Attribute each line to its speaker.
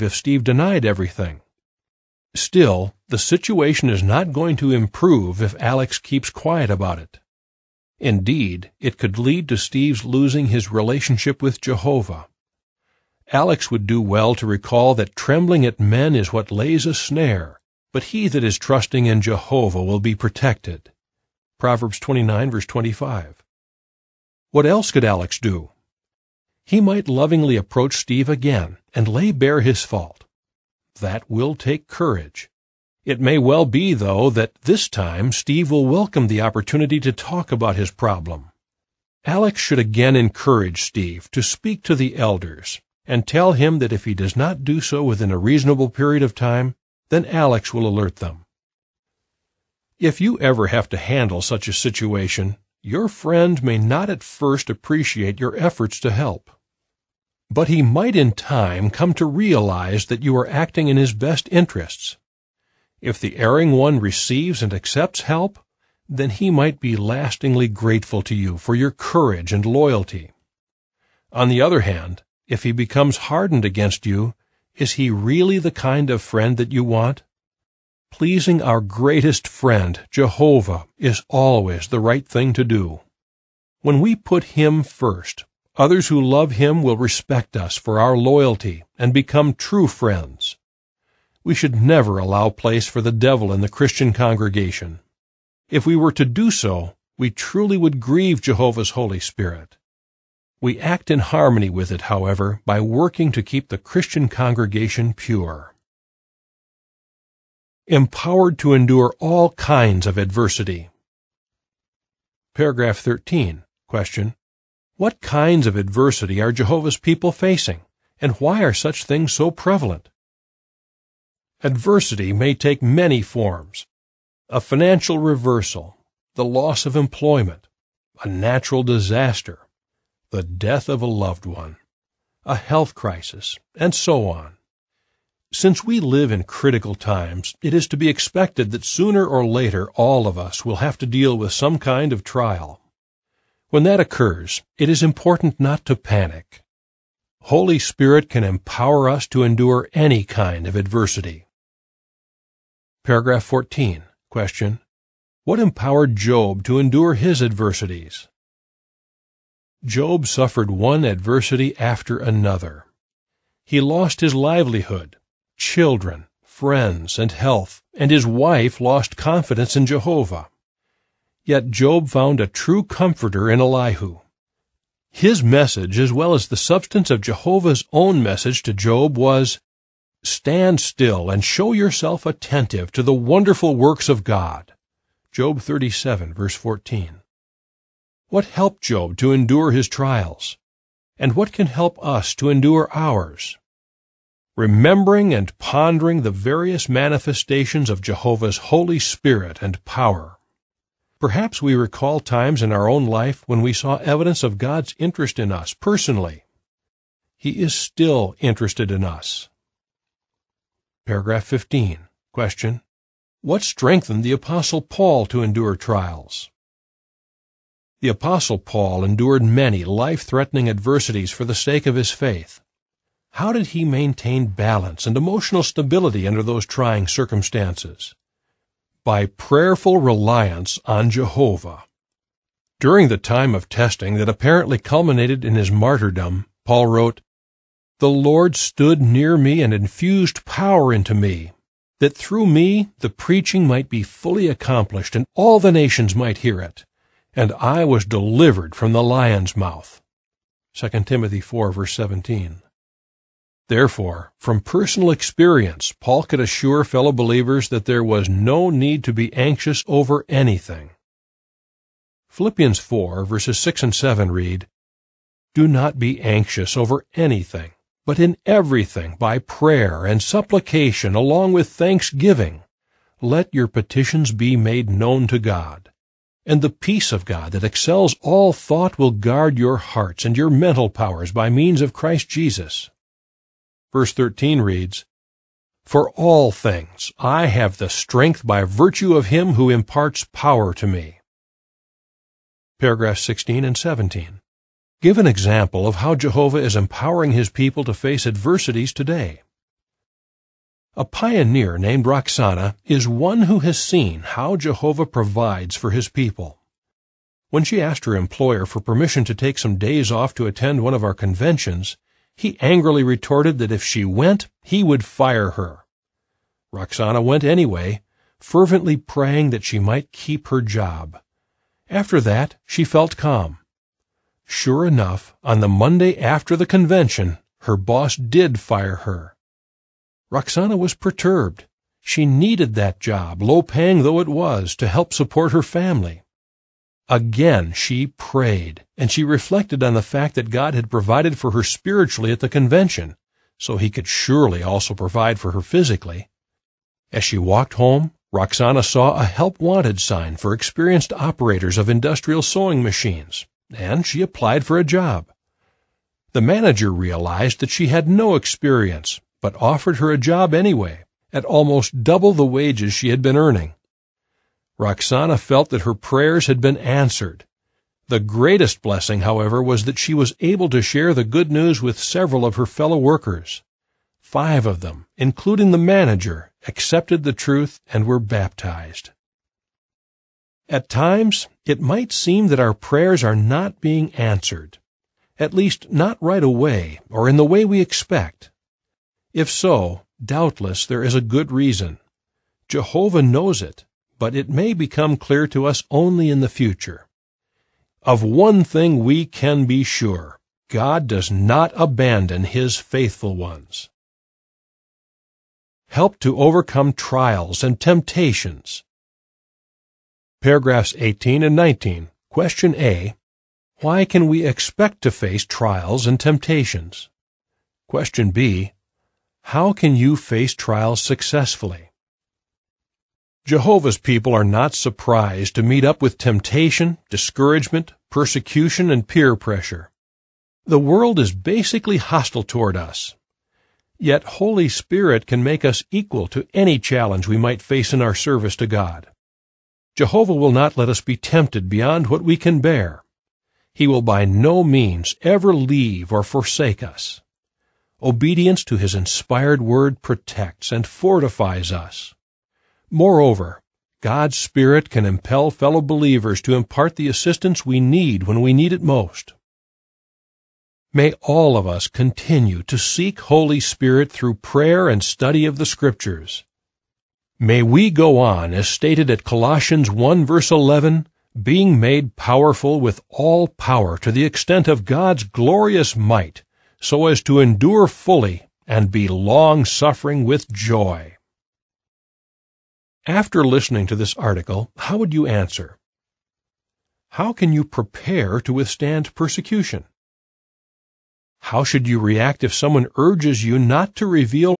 Speaker 1: if Steve denied everything. Still, the situation is not going to improve if Alex keeps quiet about it. Indeed, it could lead to Steve's losing his relationship with Jehovah. Alex would do well to recall that trembling at men is what lays a snare, but he that is trusting in Jehovah will be protected. Proverbs 29, verse 25. What else could Alex do? He might lovingly approach Steve again and lay bare his fault. That will take courage. It may well be, though, that this time Steve will welcome the opportunity to talk about his problem. Alex should again encourage Steve to speak to the elders and tell him that if he does not do so within a reasonable period of time, then Alex will alert them. If you ever have to handle such a situation, your friend may not at first appreciate your efforts to help. But he might in time come to realize that you are acting in his best interests. If the erring one receives and accepts help, then he might be lastingly grateful to you for your courage and loyalty. On the other hand, if he becomes hardened against you, is he really the kind of friend that you want? Pleasing our greatest friend, Jehovah, is always the right thing to do. When we put him first, others who love him will respect us for our loyalty and become true friends. We should never allow place for the devil in the Christian congregation. If we were to do so, we truly would grieve Jehovah's Holy Spirit. We act in harmony with it, however, by working to keep the Christian congregation pure. Empowered to endure all kinds of adversity. Paragraph 13. Question. What kinds of adversity are Jehovah's people facing, and why are such things so prevalent? Adversity may take many forms. A financial reversal, the loss of employment, a natural disaster, the death of a loved one, a health crisis, and so on. Since we live in critical times, it is to be expected that sooner or later all of us will have to deal with some kind of trial. When that occurs, it is important not to panic. Holy Spirit can empower us to endure any kind of adversity. Paragraph 14. Question. What empowered Job to endure his adversities? Job suffered one adversity after another. He lost his livelihood, children, friends, and health, and his wife lost confidence in Jehovah. Yet Job found a true comforter in Elihu. His message, as well as the substance of Jehovah's own message to Job, was, "Stand still and show yourself attentive to the wonderful works of God." Job 37, verse 14. What helped Job to endure his trials? And what can help us to endure ours? Remembering and pondering the various manifestations of Jehovah's Holy Spirit and power. Perhaps we recall times in our own life when we saw evidence of God's interest in us personally. He is still interested in us. Paragraph 15. Question. What strengthened the Apostle Paul to endure trials? The Apostle Paul endured many life-threatening adversities for the sake of his faith. How did he maintain balance and emotional stability under those trying circumstances? By prayerful reliance on Jehovah. During the time of testing that apparently culminated in his martyrdom, Paul wrote, "The Lord stood near me and infused power into me, that through me the preaching might be fully accomplished and all the nations might hear it, and I was delivered from the lion's mouth." 2 Timothy 4, verse 17. Therefore, from personal experience, Paul could assure fellow believers that there was no need to be anxious over anything. Philippians 4, verses 6 and 7 read, "Do not be anxious over anything, but in everything, by prayer and supplication, along with thanksgiving, let your petitions be made known to God. And the peace of God that excels all thought will guard your hearts and your mental powers by means of Christ Jesus." Verse 13 reads, "For all things I have the strength by virtue of him who imparts power to me." Paragraphs 16 and 17. Give an example of how Jehovah is empowering his people to face adversities today. A pioneer named Roxana is one who has seen how Jehovah provides for his people. When she asked her employer for permission to take some days off to attend one of our conventions, he angrily retorted that if she went, he would fire her. Roxana went anyway, fervently praying that she might keep her job. After that, she felt calm. Sure enough, on the Monday after the convention, her boss did fire her. Roxana was perturbed. She needed that job, low-paying though it was, to help support her family. Again she prayed, and she reflected on the fact that God had provided for her spiritually at the convention, so he could surely also provide for her physically. As she walked home, Roxana saw a help wanted sign for experienced operators of industrial sewing machines, and she applied for a job. The manager realized that she had no experience, but offered her a job anyway, at almost double the wages she had been earning. Roxana felt that her prayers had been answered. The greatest blessing, however, was that she was able to share the good news with several of her fellow workers. 5 of them, including the manager, accepted the truth and were baptized. At times, it might seem that our prayers are not being answered, at least not right away or in the way we expect. If so, doubtless there is a good reason. Jehovah knows it, but it may become clear to us only in the future. Of one thing we can be sure: God does not abandon His faithful ones. Help to overcome trials and temptations. Paragraphs 18 and 19. Question A. Why can we expect to face trials and temptations? Question B. How can you face trials successfully? Jehovah's people are not surprised to meet up with temptation, discouragement, persecution, and peer pressure. The world is basically hostile toward us. Yet Holy Spirit can make us equal to any challenge we might face in our service to God. Jehovah will not let us be tempted beyond what we can bear. He will by no means ever leave or forsake us. Obedience to His inspired word protects and fortifies us. Moreover, God's Spirit can impel fellow believers to impart the assistance we need when we need it most. May all of us continue to seek Holy Spirit through prayer and study of the Scriptures. May we go on, as stated at Colossians 1 verse 11, being made powerful with all power to the extent of God's glorious might, so as to endure fully and be long-suffering with joy. After listening to this article, how would you answer? How can you prepare to withstand persecution? How should you react if someone urges you not to reveal